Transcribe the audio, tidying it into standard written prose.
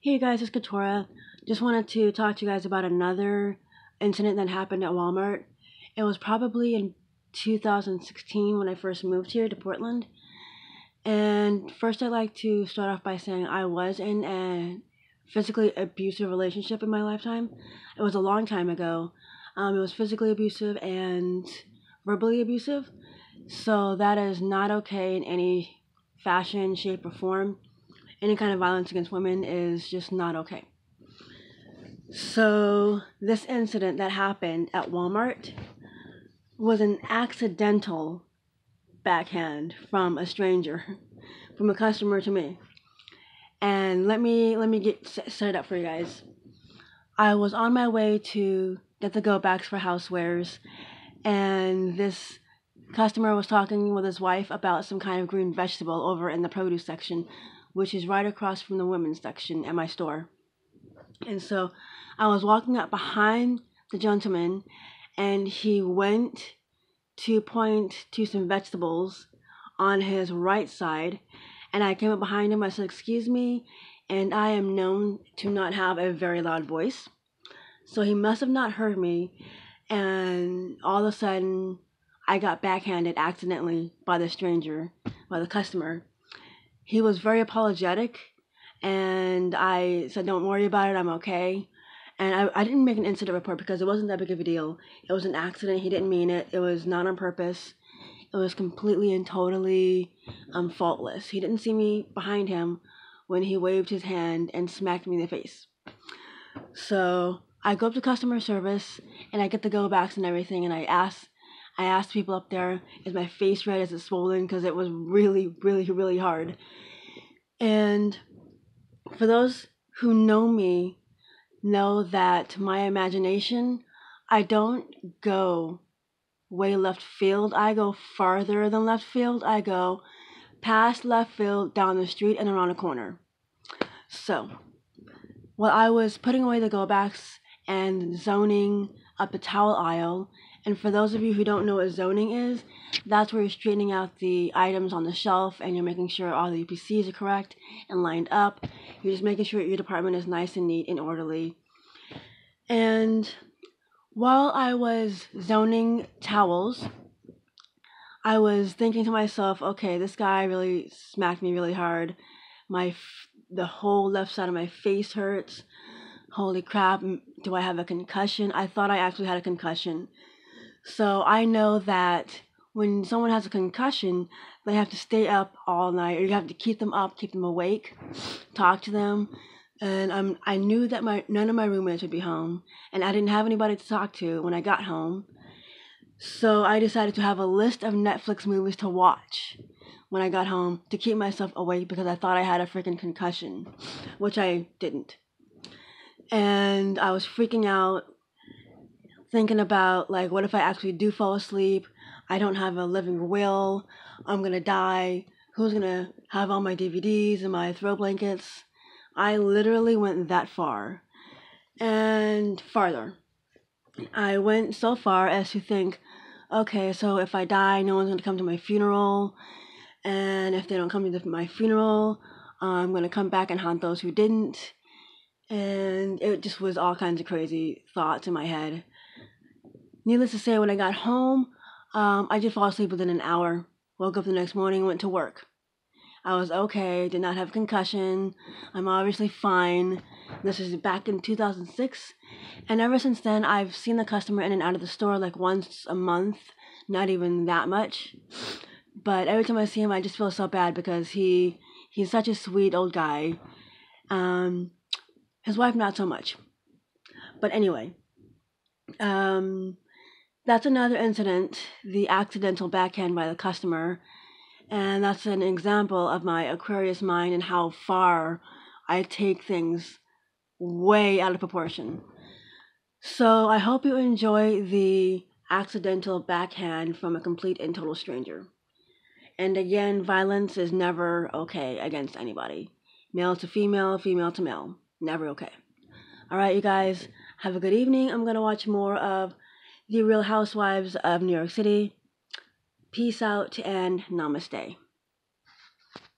Hey guys, it's Katora. Just wanted to talk to you guys about another incident that happened at Walmart. It was probably in 2016 when I first moved here to Portland. And first, I'd like to start off by saying I was in a physically abusive relationship in my lifetime. It was a long time ago. It was physically abusive and verbally abusive. So that is not okay in any fashion, shape, or form. Any kind of violence against women is just not okay. So this incident that happened at Walmart was an accidental backhand from a stranger, from a customer to me. And let me get set it up for you guys. I was on my way to get the go backs for housewares, and this customer was talking with his wife about some kind of green vegetable over in the produce section, which is right across from the women's section at my store. And so I was walking up behind the gentleman, and he went to point to some vegetables on his right side. And I came up behind him. I said, "Excuse me." And I am known to not have a very loud voice. So he must have not heard me. And all of a sudden, I got backhanded accidentally by the stranger, by the customer. He was very apologetic, and I said, "Don't worry about it, I'm okay." And I didn't make an incident report because it wasn't that big of a deal. It was an accident, he didn't mean it, it was not on purpose. It was completely and totally faultless. He didn't see me behind him when he waved his hand and smacked me in the face. So I go up to customer service, and I get the go backs and everything, and I asked people up there, "Is my face red? Is it swollen?" Because it was really, really, really hard. And for those who know me, know that my imagination, I don't go way left field. I go farther than left field. I go past left field, down the street, and around a corner. So, while I was putting away the go backs and zoning up the towel aisle, and for those of you who don't know what zoning is, that's where you're straightening out the items on the shelf and you're making sure all the UPCs are correct and lined up. You're just making sure your department is nice and neat and orderly. And while I was zoning towels, I was thinking to myself, okay, this guy really smacked me really hard. The whole left side of my face hurts. Holy crap, do I have a concussion? I thought I actually had a concussion. So I know that when someone has a concussion, they have to stay up all night, or you have to keep them up, keep them awake, talk to them. And I knew that none of my roommates would be home, and I didn't have anybody to talk to when I got home. So I decided to have a list of Netflix movies to watch when I got home to keep myself awake because I thought I had a freaking concussion, which I didn't. And I was freaking out, thinking about, like, what if I actually do fall asleep? I don't have a living will. I'm gonna die. Who's gonna have all my DVDs and my throw blankets? I literally went that far. And farther. I went so far as to think, okay, so if I die, no one's gonna come to my funeral. And if they don't come to my funeral, I'm gonna come back and haunt those who didn't. And it just was all kinds of crazy thoughts in my head. Needless to say, when I got home, I did fall asleep within an hour. Woke up the next morning, went to work. I was okay, did not have a concussion. I'm obviously fine. This is back in 2006. And ever since then, I've seen the customer in and out of the store like once a month, not even that much. But every time I see him, I just feel so bad because he's such a sweet old guy. His wife, not so much. But anyway, that's another incident, the accidental backhand by the customer. And that's an example of my Aquarius mind and how far I take things way out of proportion. So I hope you enjoy the accidental backhand from a complete and total stranger. And again, violence is never okay against anybody. Male to female, female to male. Never okay. All right, you guys, have a good evening. I'm going to watch more of The Real Housewives of New York City. Peace out and namaste.